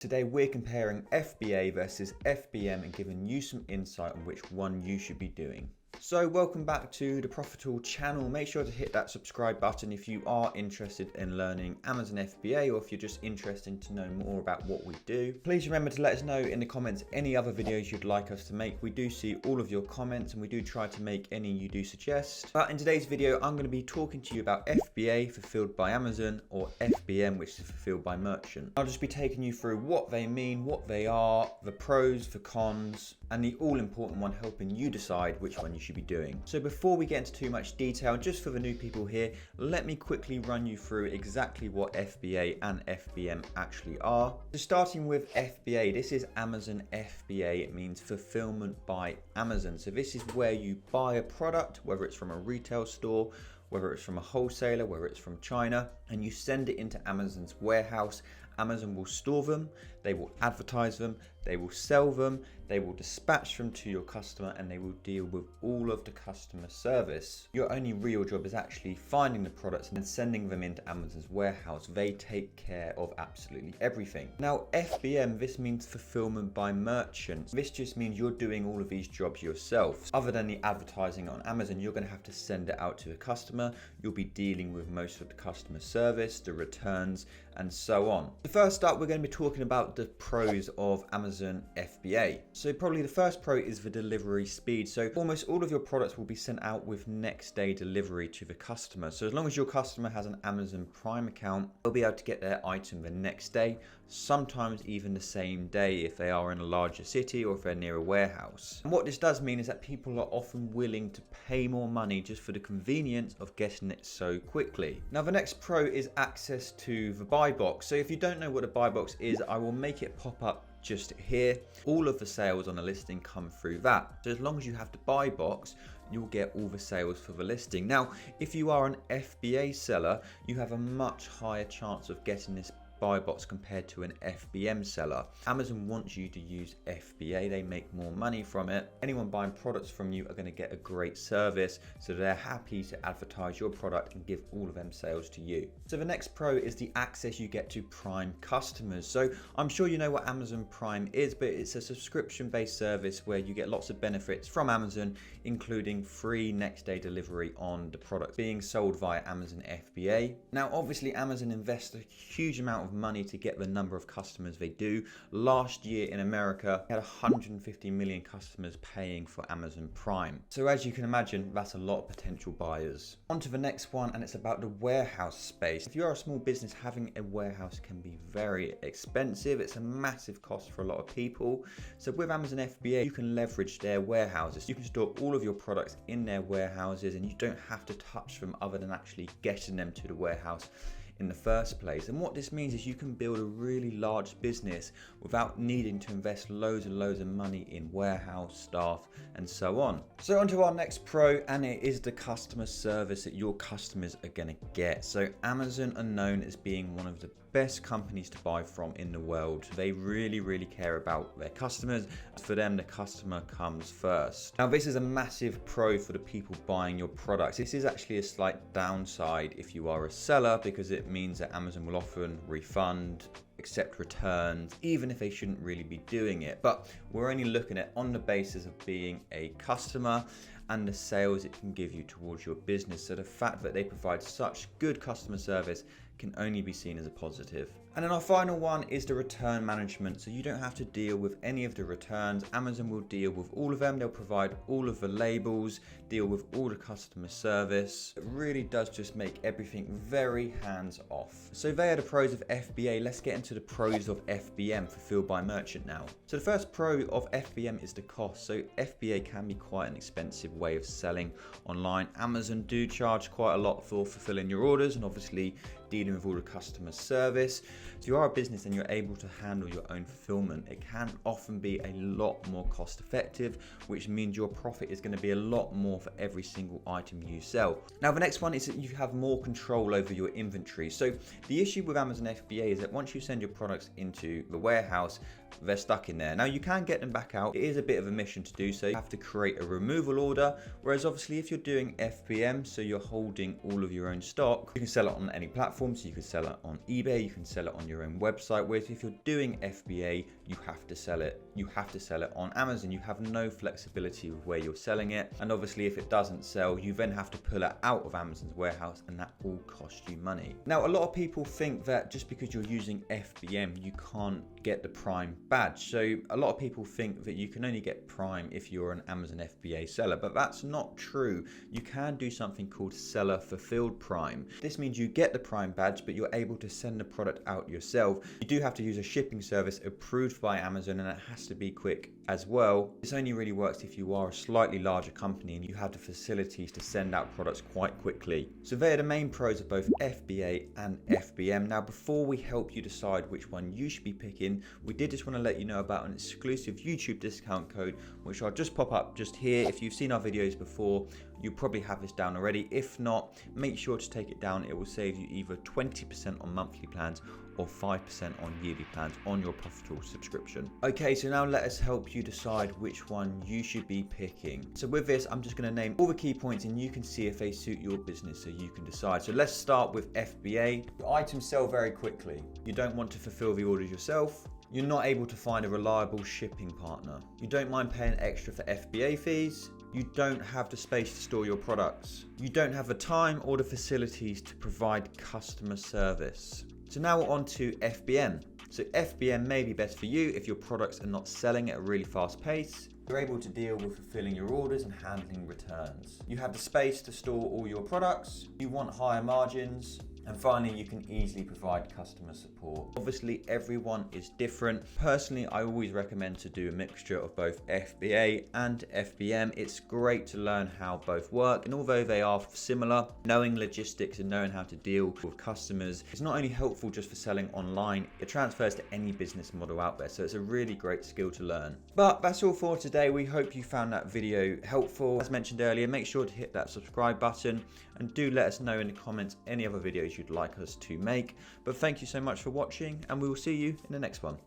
Today we're comparing FBA versus FBM and giving you some insight on which one you should be doing. So welcome back to the Profitl channel. Make sure to hit that subscribe button if you are interested in learning Amazon FBA, or if you're just interested to know more about what we do. Please remember to let us know in the comments any other videos you'd like us to make. We do see all of your comments and we do try to make any you do suggest. But in today's video, I'm going to be talking to you about FBA, fulfilled by Amazon, or FBM, which is fulfilled by merchant. I'll just be taking you through what they mean, what they are, the pros, the cons, and the all-important one, helping you decide which one you should be doing. So before we get into too much detail, just for the new people here, let me quickly run you through exactly what FBA and FBM actually are. So starting with FBA, this is Amazon FBA. It means fulfillment by Amazon. So this is where you buy a product, whether it's from a retail store, whether it's from a wholesaler, whether it's from China, and you send it into Amazon's warehouse. Amazon will store them, they will advertise them, they will sell them, they will dispatch them to your customer, and they will deal with all of the customer service. Your only real job is actually finding the products and then sending them into Amazon's warehouse. They take care of absolutely everything. Now FBM, this means fulfillment by merchant. This just means you're doing all of these jobs yourself. Other than the advertising on Amazon, you're going to have to send it out to a customer. You'll be dealing with most of the customer service, the returns, and so on. First up, we're going to be talking about the pros of Amazon FBA. So probably the first pro is the delivery speed. So almost all of your products will be sent out with next day delivery to the customer. So as long as your customer has an Amazon Prime account, they'll be able to get their item the next day, sometimes even the same day if they are in a larger city or if they're near a warehouse. And what this does mean is that people are often willing to pay more money just for the convenience of getting it so quickly. Now the next pro is access to the buy box. So if you don't know what a buy box is, I will make it pop up just here. All of the sales on a listing come through that. So as long as you have the buy box, you'll get all the sales for the listing. Now, if you are an FBA seller, you have a much higher chance of getting this buy box compared to an FBM seller. Amazon wants you to use FBA. They make more money from it. Anyone buying products from you are going to get a great service, so they're happy to advertise your product and give all of them sales to you. So the next pro is the access you get to Prime customers. So I'm sure you know what Amazon Prime is, but it's a subscription-based service where you get lots of benefits from Amazon, including free next day delivery on the product being sold via Amazon FBA. Now, obviously Amazon invests a huge amount of money to get the number of customers they do. Last year in America, they had 150 million customers paying for Amazon Prime. So as you can imagine, that's a lot of potential buyers. On to the next one, and it's about the warehouse space. If you're a small business, having a warehouse can be very expensive. It's a massive cost for a lot of people. So with Amazon FBA, you can leverage their warehouses. You can store all of your products in their warehouses, and you don't have to touch them other than actually getting them to the warehouse in the first place. And what this means is you can build a really large business without needing to invest loads and loads of money in warehouse staff and so on. So on to our next pro, and it is the customer service that your customers are going to get. So Amazon are known as being one of the best companies to buy from in the world. They really care about their customers. For them, the customer comes first. Now this is a massive pro for the people buying your products. This is actually a slight downside if you are a seller, because it means that Amazon will often refund, accept returns, even if they shouldn't really be doing it. But we're only looking at on the basis of being a customer and the sales it can give you towards your business. So the fact that they provide such good customer service can only be seen as a positive. And then our final one is the return management. So you don't have to deal with any of the returns. Amazon will deal with all of them. They'll provide all of the labels, deal with all the customer service. It really does just make everything very hands off. So they are the pros of FBA. Let's get into the pros of FBM, fulfilled by merchant now. So the first pro of FBM is the cost. So FBA can be quite an expensive way of selling online. Amazon do charge quite a lot for fulfilling your orders and obviously dealing with all the customer service. So you are a business and you're able to handle your own fulfillment. It can often be a lot more cost effective, which means your profit is going to be a lot more for every single item you sell. Now the next one is that you have more control over your inventory. So the issue with Amazon FBA is that once you send your products into the warehouse, they're stuck in there. Now you can get them back out. It is a bit of a mission to do so. You have to create a removal order, whereas obviously if you're doing FBM, so you're holding all of your own stock, you can sell it on any platform. So you can sell it on eBay, you can sell it on your own website, whereas if you're doing FBA, you have to sell it. You have to sell it on Amazon. You have no flexibility with where you're selling it. And obviously if it doesn't sell, you then have to pull it out of Amazon's warehouse, and that all costs you money. Now, a lot of people think that just because you're using FBM, you can't get the Prime badge. So a lot of people think that you can only get Prime if you're an Amazon FBA seller, but that's not true. You can do something called seller fulfilled Prime. This means you get the Prime badge, but you're able to send the product out yourself. You do have to use a shipping service approved by Amazon, and it has to be quick as well. This only really works if you are a slightly larger company and you have the facilities to send out products quite quickly. So they are the main pros of both FBA and FBM. Now, before we help you decide which one you should be picking, we did just want to let you know about an exclusive YouTube discount code, which I'll just pop up just here. If you've seen our videos before, you probably have this down already. If not, make sure to take it down. It will save you either 20% on monthly plans or 5% on yearly plans on your Profitl subscription. Okay, so now let us help you decide which one you should be picking. So with this, I'm just going to name all the key points and you can see if they suit your business so you can decide. So let's start with FBA. Your items sell very quickly. You don't want to fulfill the orders yourself. You're not able to find a reliable shipping partner. You don't mind paying extra for FBA fees. You don't have the space to store your products. You don't have the time or the facilities to provide customer service. So now we're on to FBM. So FBM may be best for you if your products are not selling at a really fast pace. You're able to deal with fulfilling your orders and handling returns. You have the space to store all your products. You want higher margins. And finally, you can easily provide customer support. Obviously, everyone is different. Personally, I always recommend to do a mixture of both FBA and FBM. It's great to learn how both work. And although they are similar, knowing logistics and knowing how to deal with customers is not only helpful just for selling online, it transfers to any business model out there. So it's a really great skill to learn. But that's all for today. We hope you found that video helpful. As mentioned earlier, make sure to hit that subscribe button and do let us know in the comments any other videos you'd like us to make. But thank you so much for watching, and we will see you in the next one.